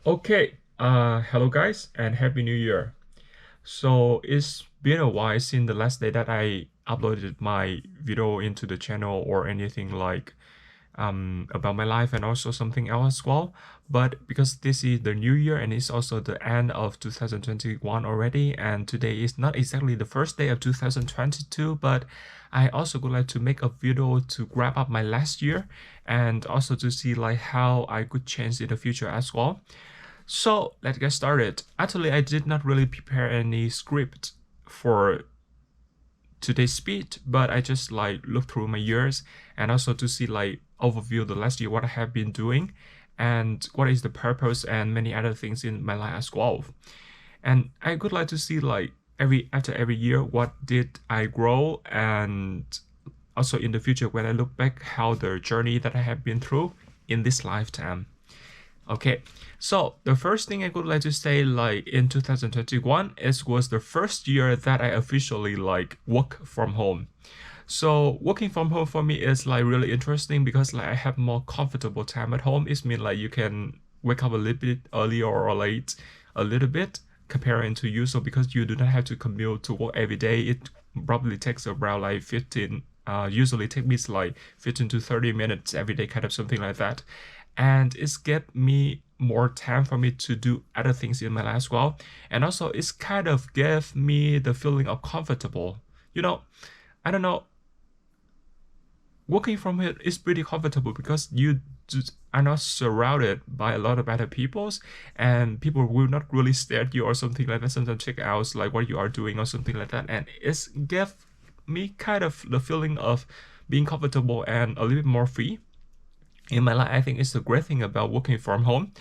Okay, hello guys and Happy New Year. So it's been a while since the last day that I uploaded my video into the channel or anything like about my life and also something else as well. But because this is the new year and it's also the end of 2021 already, and today is not exactly the first day of 2022, but I also would like to make a video to wrap up my last year and also to see like how I could change in the future as well. So let's get started. Actually, I did not really prepare any script for today's speech, but I just like look through my years and also to see like overview the last year what I have been doing and what is the purpose and many other things in my life as well. And I would like to see like after every year what did I grow, and also in the future when I look back how the journey that I have been through in this lifetime. Okay, so the first thing I would like to say, like in 2021, it was the first year that I officially like work from home. So working from home for me is like really interesting because like I have more comfortable time at home. It means like you can wake up a little bit earlier or late a little bit comparing to usual because you do not have to commute to work every day. It probably takes around like 15 usually take me like 15 to 30 minutes every day, kind of something like that. And it's get me more time for me to do other things in my life as well. And also it's kind of gave me the feeling of comfortable. You know, I don't know, working from it is pretty comfortable because you are not surrounded by a lot of other peoples, and people will not really stare at you or something like that. Sometimes check out like what you are doing or something like that. And it's gave me kind of the feeling of being comfortable and a little bit more free in my life. I think it's a great thing about working from home.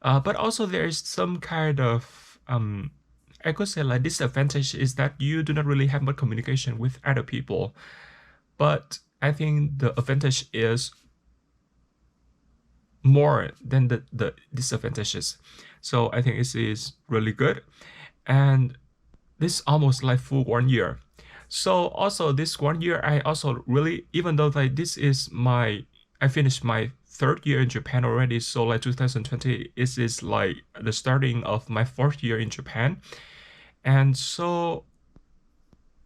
But also there is some kind of I could say like disadvantage is that you do not really have much communication with other people. But I think the advantage is more than the disadvantages. So I think it is really good. And this almost like full 1 year. So also this 1 year, I also really, even though like this is I finished my third year in Japan already. So like 2020 is like the starting of my fourth year in Japan. And so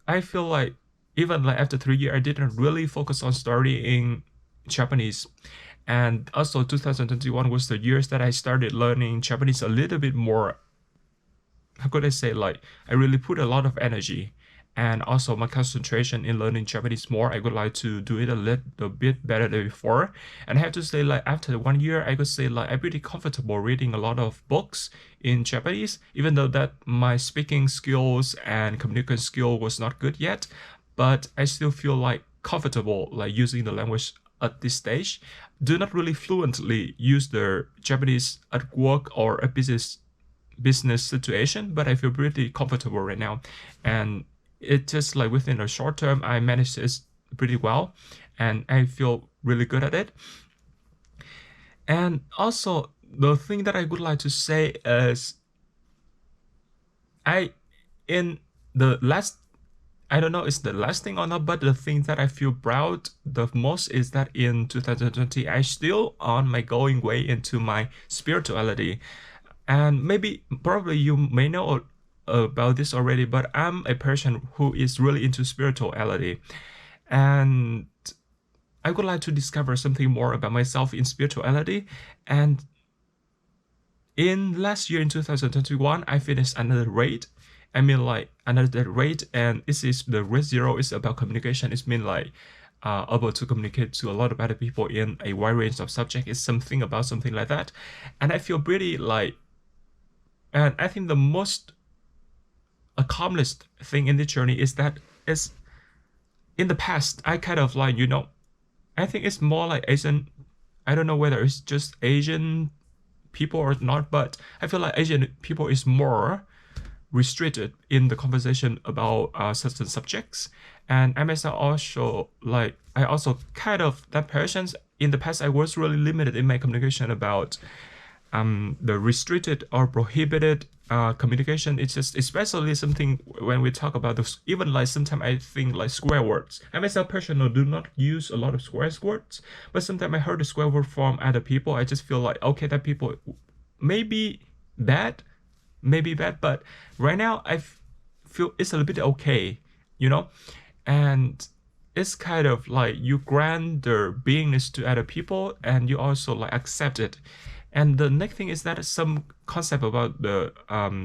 I feel like even like after 3 years, I didn't really focus on studying Japanese. And also 2021 was the years that I started learning Japanese a little bit more. How could I say, like I really put a lot of energy and also my concentration in learning Japanese more. I would like to do it a little bit better than before. And I have to say like after 1 year, I could say like I'm pretty comfortable reading a lot of books in Japanese, even though that my speaking skills and communication skill was not good yet, but I still feel like comfortable like using the language at this stage. Do not really fluently use the Japanese at work or a business situation, but I feel pretty comfortable right now. And it just like within a short term, I managed this pretty well and I feel really good at it. And also the thing that I would like to say is I in the last I don't know it's the last thing or not, but the thing that I feel proud the most is that in 2020 I still on my going way into my spirituality. And maybe probably you may know about this already, but I'm a person who is really into spirituality. And I would like to discover something more about myself in spirituality. And in last year in 2021, I finished another raid. I mean like another raid, and this is the raid 0 is about communication. It's mean like able to communicate to a lot of other people in a wide range of subjects. It's something about something like that. And I feel pretty like, and I think the most accomplished thing in the journey is that is in the past I kind of like, I think it's more like Asian. I don't know whether it's just Asian people or not, but I feel like Asian people is more restricted in the conversation about certain subjects. And I myself also like, I also kind of that person. In the past I was really limited in my communication about the restricted or prohibited communication. It's just especially something when we talk about those, even like sometimes I think like swear words. I myself personally do not use a lot of swear words, but sometimes I heard the swear word from other people. I just feel like, okay, that people maybe bad, maybe bad, but right now feel it's a little bit okay, you know, and it's kind of like you grant their beingness to other people and you also like accept it. And the next thing is that some concept about the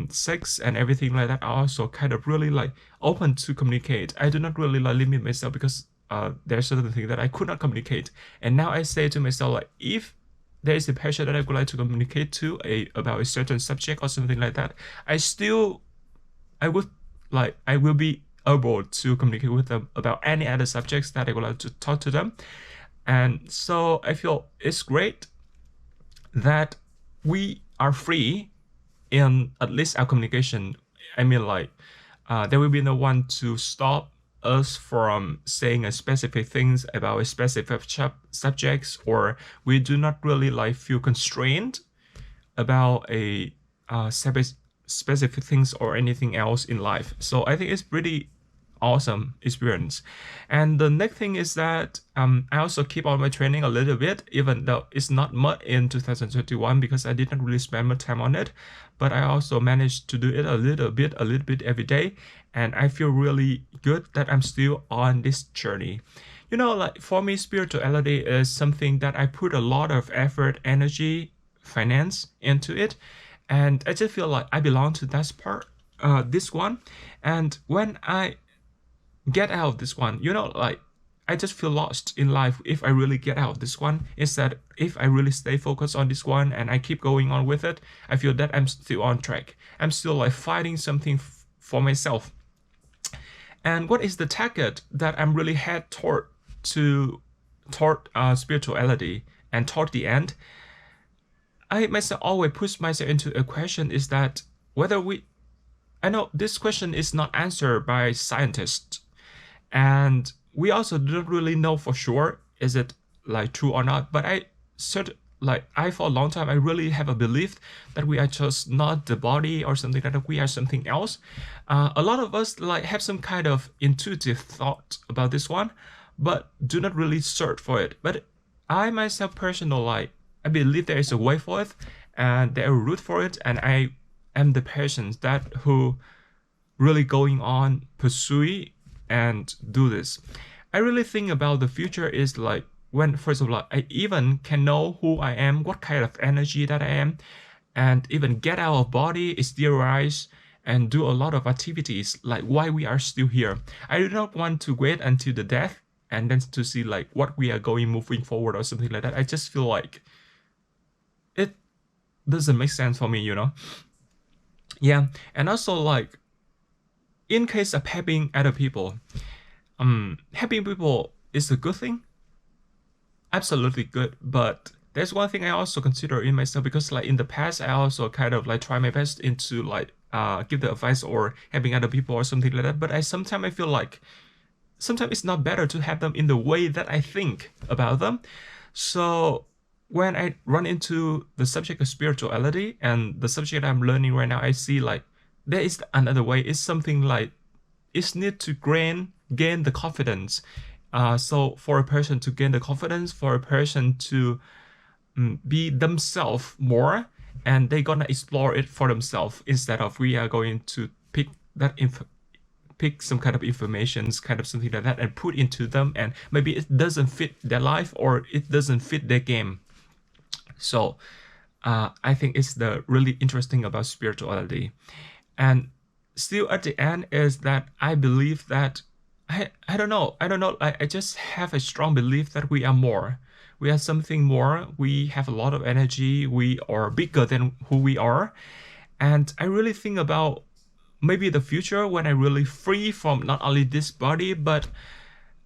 sex and everything like that are also kind of really like open to communicate. I do not really like limit myself because there's certain things that I could not communicate. And now I say to myself like if there is a passion that I would like to communicate to about a certain subject or something like that, I will be able to communicate with them about any other subjects that I would like to talk to them. And so I feel it's great that we are free in at least our communication. I mean, like, there will be no one to stop us from saying a specific things about a specific subjects, or we do not really like feel constrained about a specific things or anything else in life. So I think it's pretty awesome experience. And the next thing is that I also keep on my training a little bit, even though it's not much in 2021 because I didn't really spend much time on it, but I also managed to do it a little bit every day. And I feel really good that I'm still on this journey. You know, like for me, spirituality is something that I put a lot of effort, energy, finance into it. And I just feel like I belong to that part, this one. And when I get out of this one, you know, like I just feel lost in life if I really get out of this one. Instead, if I really stay focused on this one and I keep going on with it, I feel that I'm still on track. I'm still like fighting something for myself. And what is the target that I'm really head toward spirituality and toward the end? I myself always push myself into a question is that whether I know this question is not answered by scientists, and we also don't really know for sure is it like true or not. But I for a long time I really have a belief that we are just not the body or something like that. We are something else. A lot of us like have some kind of intuitive thought about this one, but do not really search for it. But I myself personally like I believe there is a way for it, and there are a route for it, and I am the person that who really going on pursue and do this. I really think about the future is like when first of all I even can know who I am, what kind of energy that I am, and even get out of body, exteriorize, and do a lot of activities like why we are still here. I do not want to wait until the death and then to see like what we are going moving forward or something like that. I just feel like it doesn't make sense for me, you know? Yeah, and also like in case of helping other people, helping people is a good thing, absolutely good. But there's one thing I also consider in myself because like in the past I also kind of like try my best into like give the advice or helping other people or something like that. But I feel like sometimes it's not better to have them in the way that I think about them. So when I run into the subject of spirituality and the subject I'm learning right now, I see like there is another way. It's something like it's need to gain the confidence. So for a person to gain the confidence, for a person to be themselves more, and they gonna explore it for themselves instead of we are going to pick some kind of informations, kind of something like that, and put into them, and maybe it doesn't fit their life or it doesn't fit their game. So I think it's the really interesting about spirituality. And still at the end is that I believe that I don't know. I just have a strong belief that we are more. We are something more. We have a lot of energy. We are bigger than who we are. And I really think about maybe the future when I really free from not only this body, but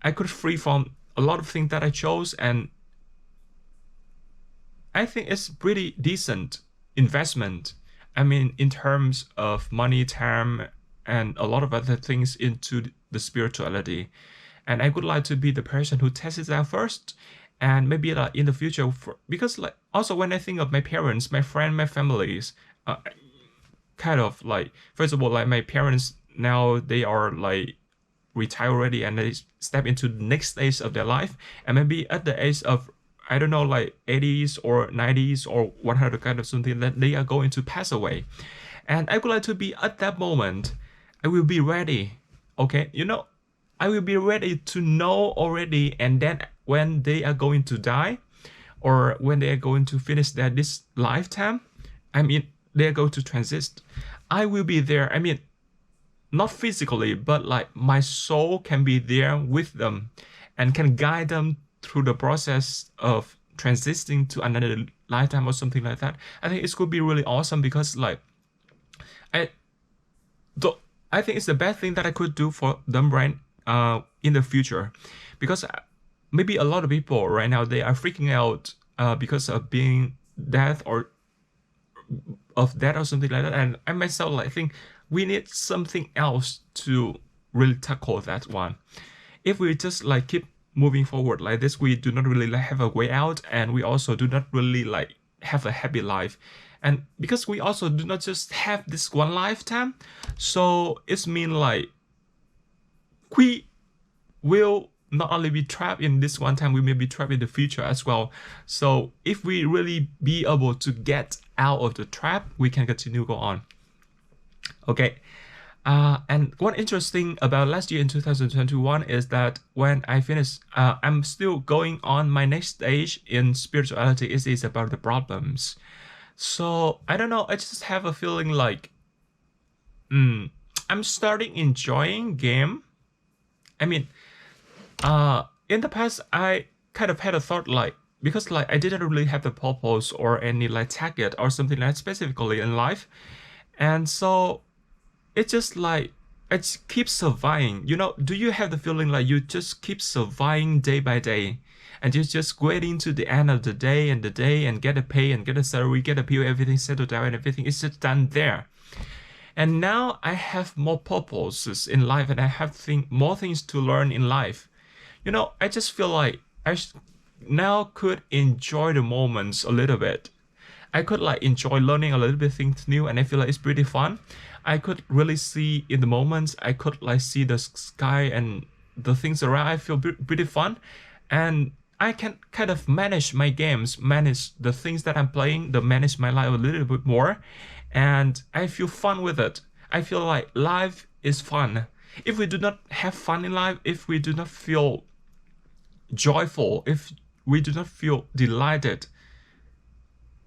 I could free from a lot of things that I chose. And I think it's pretty decent investment. I mean, in terms of money, time, and a lot of other things into the spirituality. And I would like to be the person who tests it out first. And maybe like in the future, because like also when I think of my parents, my friend, my families, kind of like, first of all, like my parents now they are like retired already and they step into the next stage of their life. And maybe at the age of I don't know, like 80s or 90s or 100 kind of something, that they are going to pass away. And I would like to be at that moment. I will be ready. Okay, I will be ready to know already. And then when they are going to die, or when they are going to finish this lifetime, I mean, they are going to transit, I will be there. I mean, not physically, but like my soul can be there with them and can guide them through the process of transitioning to another lifetime or something like that. I think it could be really awesome, because like I I think it's the best thing that I could do for them right in the future, because maybe a lot of people right now, they are freaking out because of being death or something like that. And I myself like think we need something else to really tackle that one. If we just like keep moving forward like this, we do not really like have a way out, and we also do not really like have a happy life. And because we also do not just have this one lifetime, so it's mean like we will not only be trapped in this one time, we may be trapped in the future as well. So if we really be able to get out of the trap, we can continue go on. Okay. And one interesting about last year in 2021 is that when I finished, I'm still going on my next stage in spirituality. It is about the problems. So I don't know. I just have a feeling like, I'm starting enjoying game. I mean, in the past, I kind of had a thought like, because like I didn't really have the purpose or any like target or something like specifically in life, and so it's just like I just keep surviving. Do you have the feeling like you just keep surviving day by day, and you just waiting to the end of the day and get a pay and get a salary, get a PO, everything settled down and everything is just done there. And now I have more purposes in life, and I have more things to learn in life. I just feel like now could enjoy the moments a little bit. I could like enjoy learning a little bit things new, and I feel like it's pretty fun. I could really see in the moments, I could like see the sky and the things around. I feel pretty fun, and I can kind of manage my games, manage the things that I'm playing, manage my life a little bit more, and I feel fun with it. I feel like life is fun. If we do not have fun in life, if we do not feel joyful, if we do not feel delighted,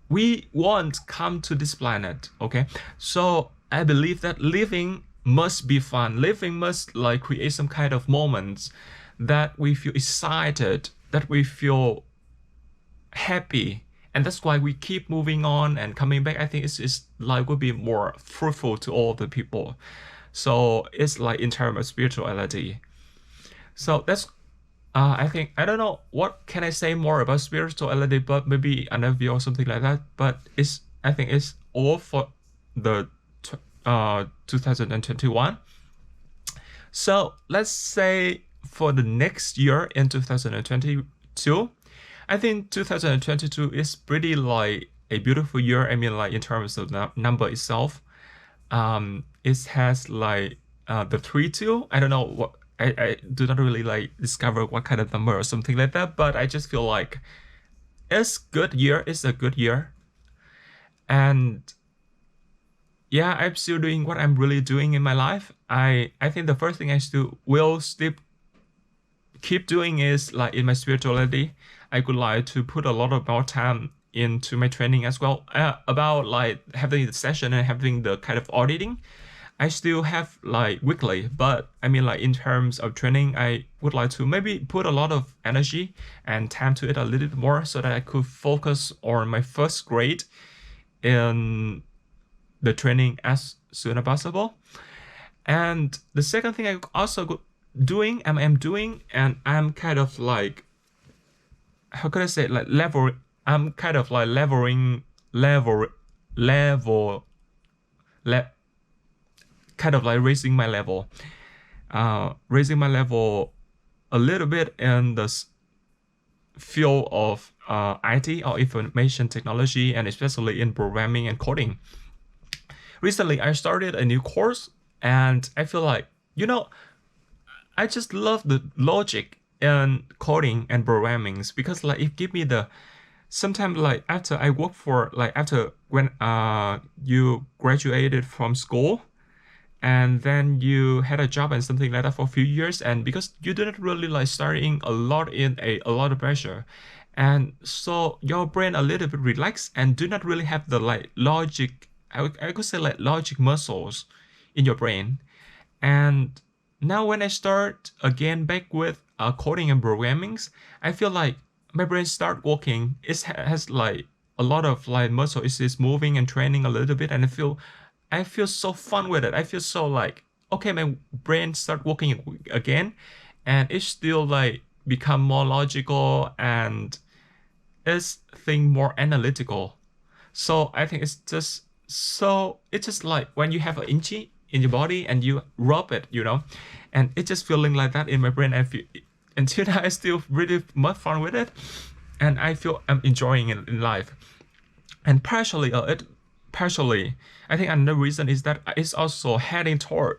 we won't come to this planet. Okay, so I believe that living must be fun. Living must like create some kind of moments that we feel excited, that we feel happy, and that's why we keep moving on and coming back. I think it's like would be more fruitful to all the people. So it's like in terms of spirituality. So that's I think I don't know what can I say more about spirituality, but maybe another video or something like that. But I think it's all for the 2021. So let's say for the next year in 2022, I think 2022 is pretty like a beautiful year. I mean, like in terms of the number itself, it has like the 3-2. I don't know what. I do not really like discover what kind of number or something like that, but I just feel like it's good year. It's a good year, and yeah, I'm still doing what I'm really doing in my life. I think the first thing I will still keep doing is like in my spirituality. I would like to put a lot of more time into my training as well. About like having the session and having the kind of auditing, I still have like weekly, but I mean like in terms of training, I would like to maybe put a lot of energy and time to it a little bit more, so that I could focus on my first grade in the training as soon as possible. And the second thing I also doing, I'm doing, and I'm kind of like, how could I say it? Like level, I'm kind of like kind of like raising my level a little bit in the field of IT or information technology, and especially in programming and coding. Recently, I started a new course, and I feel like, I just love the logic in coding and programming, because like it give me the sometimes like after I work for like after when you graduated from school and then you had a job and something like that for a few years, and because you didn't really like starting a lot in a lot of pressure, and so your brain a little bit relaxed and do not really have the like logic, I could say like logic muscles in your brain. And now when I start again back with coding and programming, I feel like my brain start working. It has like a lot of like muscle is moving and training a little bit, and I feel so fun with it. I feel so like okay, my brain start working again, and it's still like become more logical and it's think more analytical. So I think it's just like when you have an itchy in your body and you rub it, and it's just feeling like that in my brain. I feel until now I still really much fun with it, and I feel I'm enjoying it in life. And partially, I think another reason is that it's also heading toward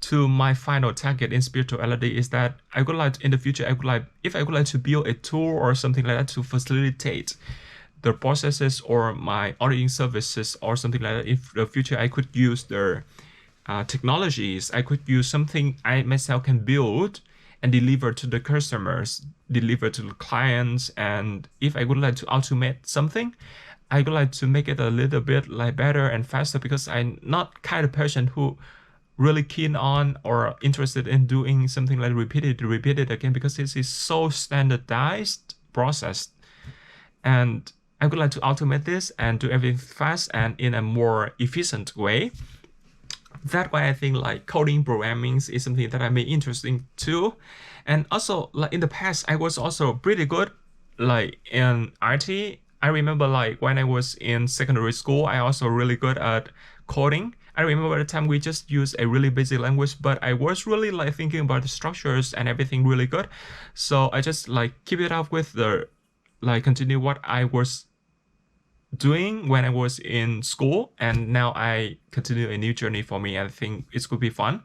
to my final target in spirituality is that I would like in the future I would like if I would like to build a tool or something like that to facilitate the processes or my auditing services or something like that. In the future, I could use the technologies. I could use something I myself can build and deliver to the customers, deliver to the clients. And if I would like to automate something, I would like to make it a little bit like better and faster, because I'm not kind of person who really keen on or interested in doing something like repeat it again, because this is so standardized process. And I would like to automate this and do everything fast and in a more efficient way. That way, I think like coding programming is something that I may interesting too. And also like in the past, I was also pretty good like in IT. I remember like when I was in secondary school, I also really good at coding. I remember at the time we just used a really basic language, but I was really like thinking about the structures and everything really good. So I just like keep it up with the like continue what I was doing when I was in school, and now I continue a new journey for me. I think it could be fun.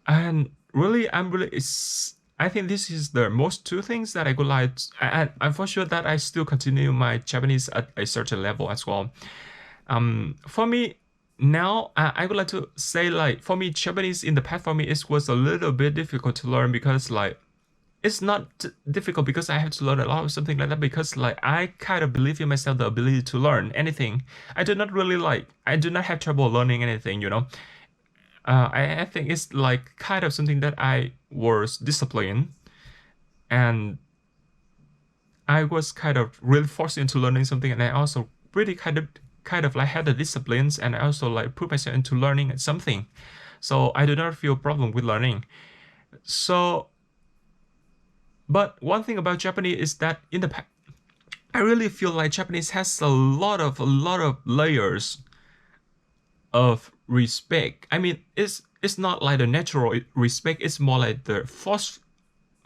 And really, I think this is the most two things that I would like. And I'm for sure that I still continue my Japanese at a certain level as well. For me now, I would like to say like for me, Japanese in the past for me it was a little bit difficult to learn, because like it's not difficult because I have to learn a lot of something like that, because like I kind of believe in myself the ability to learn anything. I do not have trouble learning anything. I think it's like kind of something that I was disciplined, and I was kind of really forced into learning something, and I also really kind of like had the disciplines, and I also like put myself into learning something. So I do not feel problem with learning. So but one thing about Japanese is that in the past, I really feel like Japanese has a lot of layers of respect. I mean, it's not like the natural respect. It's more like the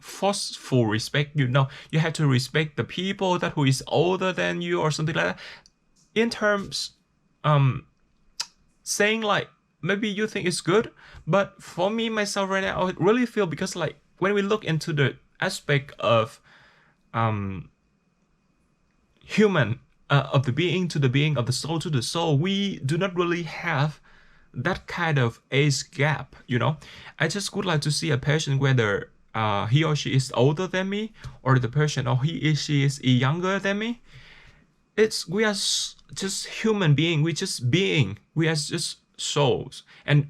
forceful respect. You have to respect the people that who is older than you or something like that. In terms, saying like maybe you think it's good, but for me myself right now, I really feel, because like when we look into the aspect of human, of the being to the being, of the soul to the soul, we do not really have that kind of age gap. I just would like to see a person, whether he or she is older than me, or the person or he or she is younger than me. We are just human being. We are just souls. And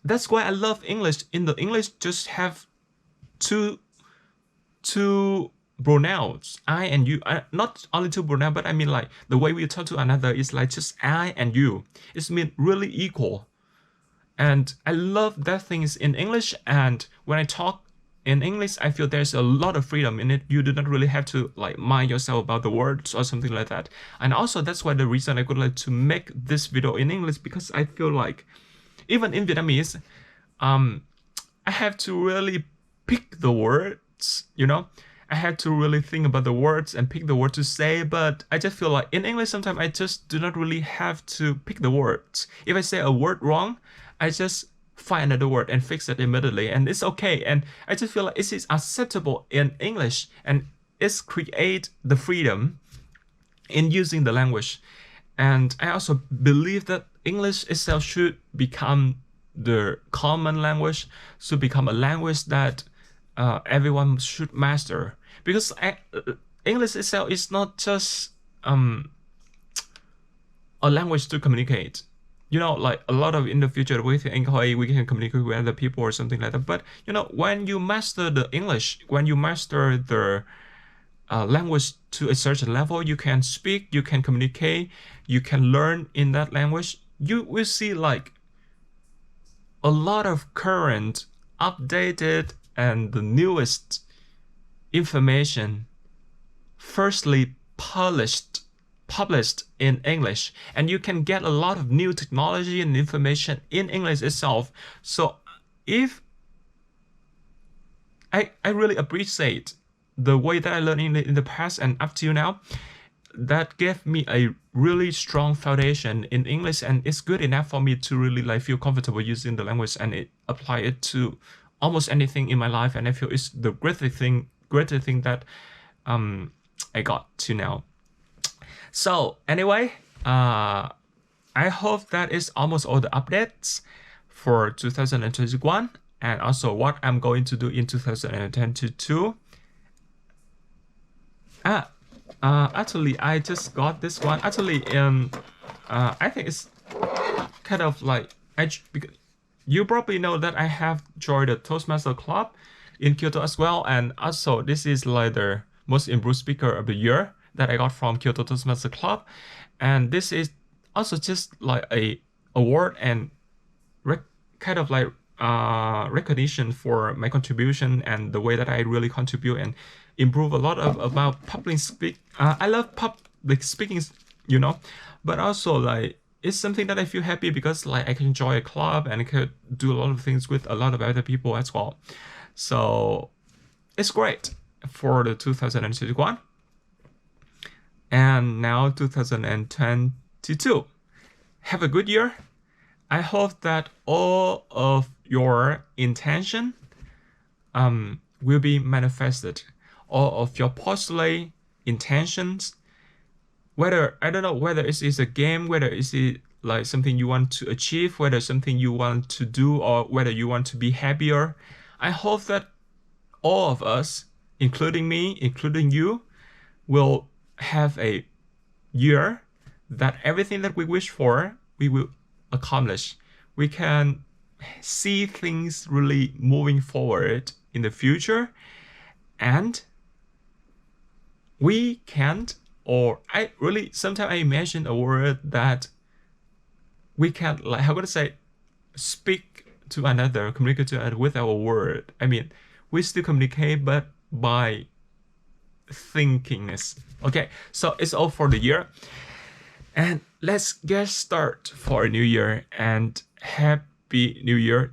that's why I love English. In the English just have two pronouns, I and you. Not only two pronouns, but I mean like the way we talk to another is like just I and you. It's mean really equal. And I love that things in English. And when I talk in English, I feel there's a lot of freedom in it. You do not really have to like mind yourself about the words or something like that. And also that's why the reason I would like to make this video in English, because I feel like even in Vietnamese, I have to really pick the words. I had to really think about the words and pick the word to say, but I just feel like in English sometimes I just do not really have to pick the words. If I say a word wrong, I just find another word and fix it immediately, and it's okay. And I just feel like it is acceptable in English, and it's create the freedom in using the language. And I also believe that English itself should become the common language, should become a language that everyone should master. Because English itself is not just a language to communicate. You know, like a lot of in the future we think, hey, we can communicate with other people or something like that. But you know, when you master the English, when you master the language to a certain level, you can speak, you can communicate, you can learn in that language. You will see like a lot of current, updated, and the newest information firstly published in English, and you can get a lot of new technology and information in English itself. So if I really appreciate the way that I learned in the past and up till now, that gave me a really strong foundation in English, and it's good enough for me to really like feel comfortable using the language and apply it to almost anything in my life. And I feel it's the greatest thing that I got to now. So anyway, I hope that is almost all the updates for 2021, and also what I'm going to do in 2022. Actually, I just got this one. Actually, I think it's kind of like because you probably know that I have joined the Toastmaster Club in Kyoto as well, and also this is like the most improved speaker of the year that I got from Kyoto Toastmaster Club, and this is also just like a award and kind of like recognition for my contribution and the way that I really contribute and improve a lot about public speak. I love public speaking, you know, but also like it's something that I feel happy because like I can join a club and I can do a lot of things with a lot of other people as well. So it's great for the 2021. And now 2022. Have a good year. I hope that all of your intention will be manifested. All of your postulate intentions, whether I don't know whether it is a game, whether it is like something you want to achieve, whether something you want to do, or whether you want to be happier. I hope that all of us, including me, including you, will have a year that everything that we wish for, we will accomplish. We can see things really moving forward in the future, and we can't, or I really sometimes I imagine a world that we can, like, how could I say, speak to another, communicate to another with our word. I mean, we still communicate, but by thinkingness. Okay, so it's all for the year, and let's get started for a new year, and happy new year